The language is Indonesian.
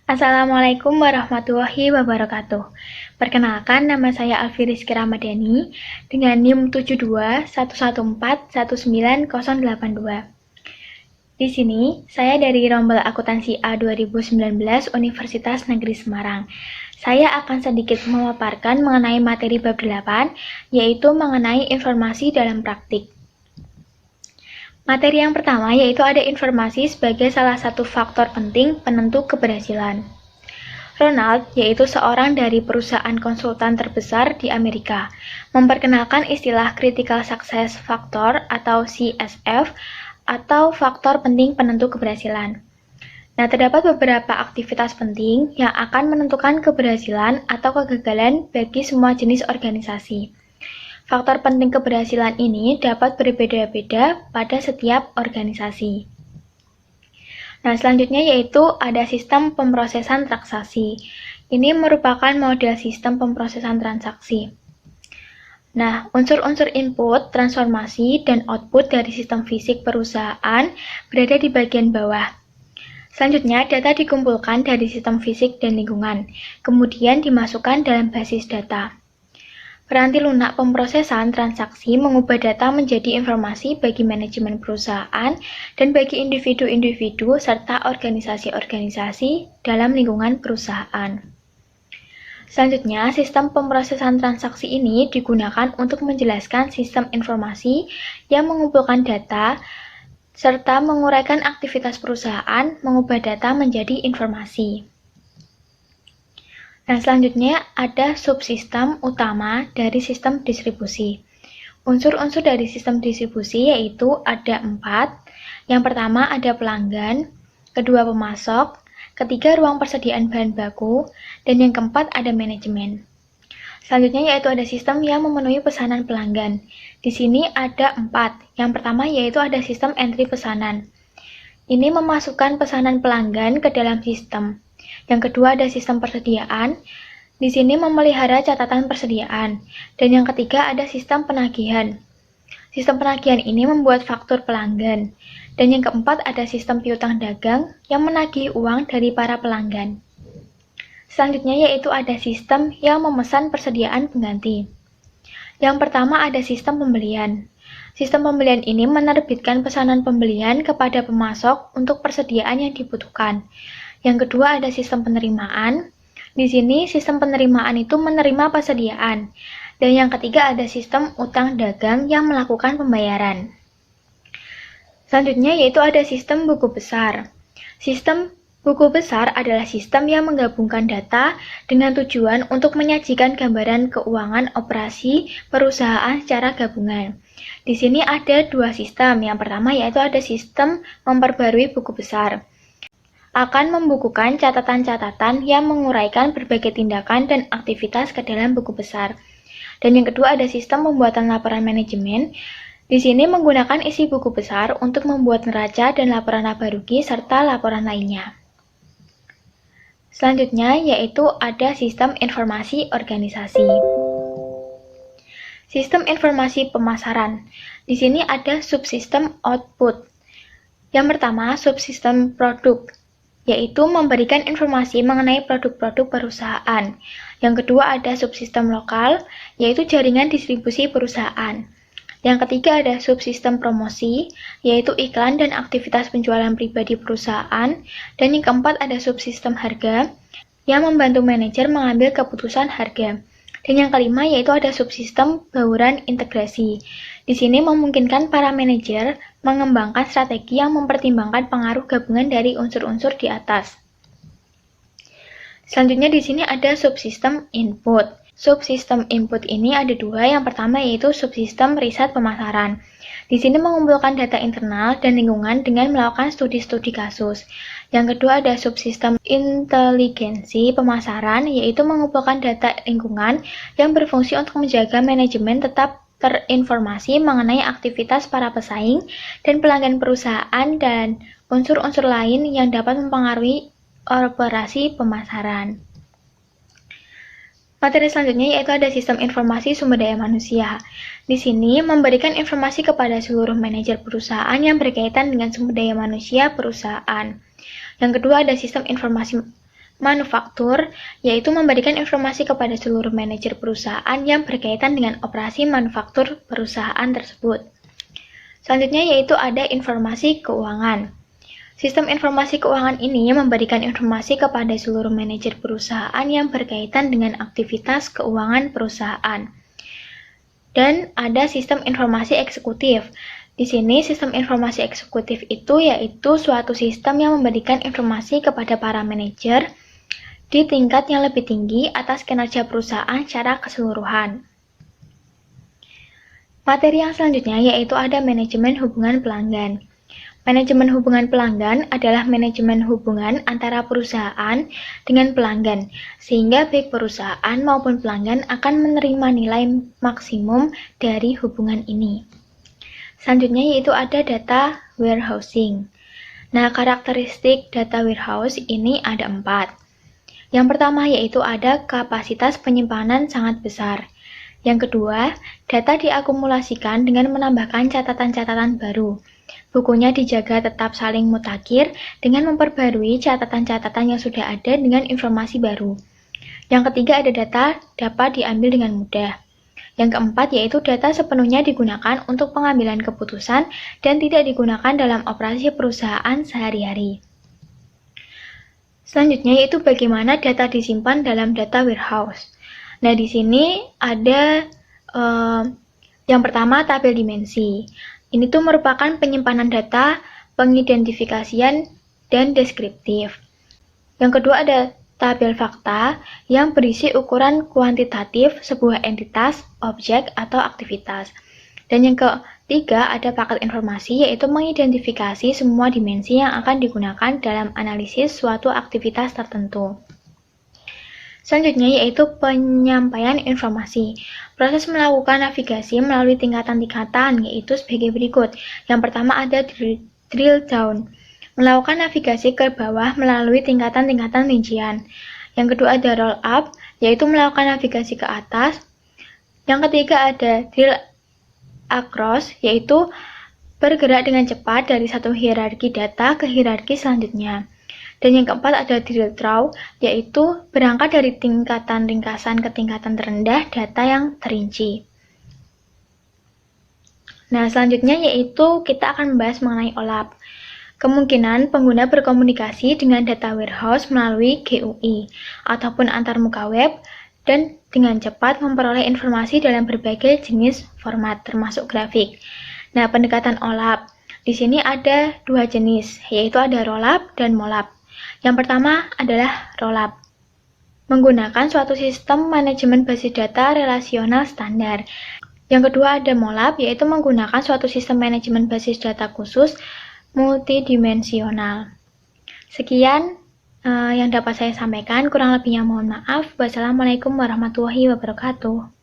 Assalamualaikum warahmatullahi wabarakatuh. Perkenalkan, nama saya Alfi Rizky Ramadhani dengan NIM 7211419082. Di sini, saya dari Rombel Akuntansi A 2019 Universitas Negeri Semarang. Saya akan sedikit memaparkan mengenai materi bab 8, yaitu mengenai informasi dalam praktik. Materi yang pertama yaitu ada informasi sebagai salah satu faktor penting penentu keberhasilan. Ronald, yaitu seorang dari perusahaan konsultan terbesar di Amerika, memperkenalkan istilah Critical Success Factor atau CSF atau faktor penting penentu keberhasilan. Nah, terdapat beberapa aktivitas penting yang akan menentukan keberhasilan atau kegagalan bagi semua jenis organisasi. Faktor penting keberhasilan ini dapat berbeda-beda pada setiap organisasi. Nah, selanjutnya yaitu ada sistem pemrosesan transaksi. Ini merupakan model sistem pemrosesan transaksi. Nah, unsur-unsur input, transformasi, dan output dari sistem fisik perusahaan berada di bagian bawah. Selanjutnya, data dikumpulkan dari sistem fisik dan lingkungan, kemudian dimasukkan dalam basis data. Peranti lunak pemrosesan transaksi mengubah data menjadi informasi bagi manajemen perusahaan dan bagi individu-individu serta organisasi-organisasi dalam lingkungan perusahaan. Selanjutnya, sistem pemrosesan transaksi ini digunakan untuk menjelaskan sistem informasi yang mengumpulkan data serta menguraikan aktivitas perusahaan mengubah data menjadi informasi. Nah, selanjutnya ada subsistem utama dari sistem distribusi. Unsur-unsur dari sistem distribusi yaitu ada 4. Yang pertama ada pelanggan, kedua pemasok, ketiga ruang persediaan bahan baku, dan yang keempat ada manajemen. Selanjutnya yaitu ada sistem yang memenuhi pesanan pelanggan. Di sini ada 4. Yang pertama yaitu ada sistem entry pesanan. Ini memasukkan pesanan pelanggan ke dalam sistem. Yang kedua ada sistem persediaan. Di sini memelihara catatan persediaan. Dan yang ketiga ada sistem penagihan. Sistem penagihan ini membuat faktur pelanggan. Dan yang keempat ada sistem piutang dagang yang menagih uang dari para pelanggan. Selanjutnya yaitu ada sistem yang memesan persediaan pengganti. Yang pertama ada sistem pembelian. Sistem pembelian ini menerbitkan pesanan pembelian kepada pemasok untuk persediaan yang dibutuhkan. Yang kedua ada sistem penerimaan. Di sini sistem penerimaan itu menerima persediaan. Dan yang ketiga ada sistem utang dagang yang melakukan pembayaran. Selanjutnya yaitu ada sistem buku besar. Sistem buku besar adalah sistem yang menggabungkan data dengan tujuan untuk menyajikan gambaran keuangan operasi perusahaan secara gabungan. Di sini ada 2 sistem. Yang pertama yaitu ada sistem memperbarui buku besar. Akan membukukan catatan-catatan yang menguraikan berbagai tindakan dan aktivitas ke dalam buku besar. Dan yang kedua ada sistem pembuatan laporan manajemen. Di sini menggunakan isi buku besar untuk membuat neraca dan laporan laba rugi serta laporan lainnya. Selanjutnya yaitu ada sistem informasi organisasi. Sistem informasi pemasaran. Di sini ada subsistem output. Yang pertama subsistem produk, yaitu memberikan informasi mengenai produk-produk perusahaan. Yang kedua ada subsistem lokal, yaitu jaringan distribusi perusahaan. Yang ketiga ada subsistem promosi, yaitu iklan dan aktivitas penjualan pribadi perusahaan. Dan yang keempat ada subsistem harga, yang membantu manajer mengambil keputusan harga. Dan yang kelima yaitu ada subsistem bauran integrasi. Di sini memungkinkan para manajer mengembangkan strategi yang mempertimbangkan pengaruh gabungan dari unsur-unsur di atas. Selanjutnya di sini ada subsistem input. Subsistem input ini ada 2. Yang pertama yaitu subsistem riset pemasaran. Di sini mengumpulkan data internal dan lingkungan dengan melakukan studi-studi kasus. Yang kedua ada subsistem inteligensi pemasaran, yaitu mengumpulkan data lingkungan yang berfungsi untuk menjaga manajemen tetap terinformasi mengenai aktivitas para pesaing dan pelanggan perusahaan dan unsur-unsur lain yang dapat mempengaruhi operasi pemasaran. Materi selanjutnya yaitu ada sistem informasi sumber daya manusia. Di sini memberikan informasi kepada seluruh manajer perusahaan yang berkaitan dengan sumber daya manusia perusahaan. Yang kedua ada sistem informasi Manufaktur, yaitu memberikan informasi kepada seluruh manajer perusahaan yang berkaitan dengan operasi manufaktur perusahaan tersebut. Selanjutnya yaitu ada informasi keuangan. Sistem informasi keuangan ini memberikan informasi kepada seluruh manajer perusahaan yang berkaitan dengan aktivitas keuangan perusahaan. Dan ada sistem informasi eksekutif. Di sini sistem informasi eksekutif itu yaitu suatu sistem yang memberikan informasi kepada para manajer di tingkat yang lebih tinggi atas kinerja perusahaan secara keseluruhan. Materi yang selanjutnya yaitu ada manajemen hubungan pelanggan. Manajemen hubungan pelanggan adalah manajemen hubungan antara perusahaan dengan pelanggan, sehingga baik perusahaan maupun pelanggan akan menerima nilai maksimum dari hubungan ini. Selanjutnya yaitu ada data warehousing. Nah, karakteristik data warehouse ini ada 4. Yang pertama yaitu ada kapasitas penyimpanan sangat besar. Yang kedua, data diakumulasikan dengan menambahkan catatan-catatan baru. Bukunya dijaga tetap saling mutakhir dengan memperbarui catatan-catatan yang sudah ada dengan informasi baru. Yang ketiga ada data dapat diambil dengan mudah. Yang keempat yaitu data sepenuhnya digunakan untuk pengambilan keputusan dan tidak digunakan dalam operasi perusahaan sehari-hari. Selanjutnya yaitu bagaimana data disimpan dalam data warehouse. Nah, di sini ada yang pertama tabel dimensi. Ini tuh merupakan penyimpanan data, pengidentifikasian, dan deskriptif. Yang kedua ada tabel fakta yang berisi ukuran kuantitatif sebuah entitas, objek, atau aktivitas. Dan yang ketiga ada paket informasi yaitu mengidentifikasi semua dimensi yang akan digunakan dalam analisis suatu aktivitas tertentu. Selanjutnya yaitu penyampaian informasi. Proses melakukan navigasi melalui tingkatan-tingkatan yaitu sebagai berikut. Yang pertama ada drill down. Melakukan navigasi ke bawah melalui tingkatan-tingkatan rincian. Yang kedua ada roll up, yaitu melakukan navigasi ke atas. Yang ketiga ada drill across, yaitu bergerak dengan cepat dari satu hierarki data ke hierarki selanjutnya. Dan yang keempat ada drill through, yaitu berangkat dari tingkatan ringkasan ke tingkatan terendah data yang terinci. Nah, selanjutnya yaitu kita akan membahas mengenai OLAP. Kemungkinan pengguna berkomunikasi dengan data warehouse melalui GUI ataupun antarmuka web dan dengan cepat memperoleh informasi dalam berbagai jenis format termasuk grafik. Nah, pendekatan OLAP. Di sini ada 2 jenis, yaitu ada rollup dan mollup. Yang pertama adalah rollup. Menggunakan suatu sistem manajemen basis data relasional standar. Yang kedua ada mollup, yaitu menggunakan suatu sistem manajemen basis data khusus multidimensional. Sekian yang dapat saya sampaikan, kurang lebihnya mohon maaf. Wassalamualaikum warahmatullahi wabarakatuh.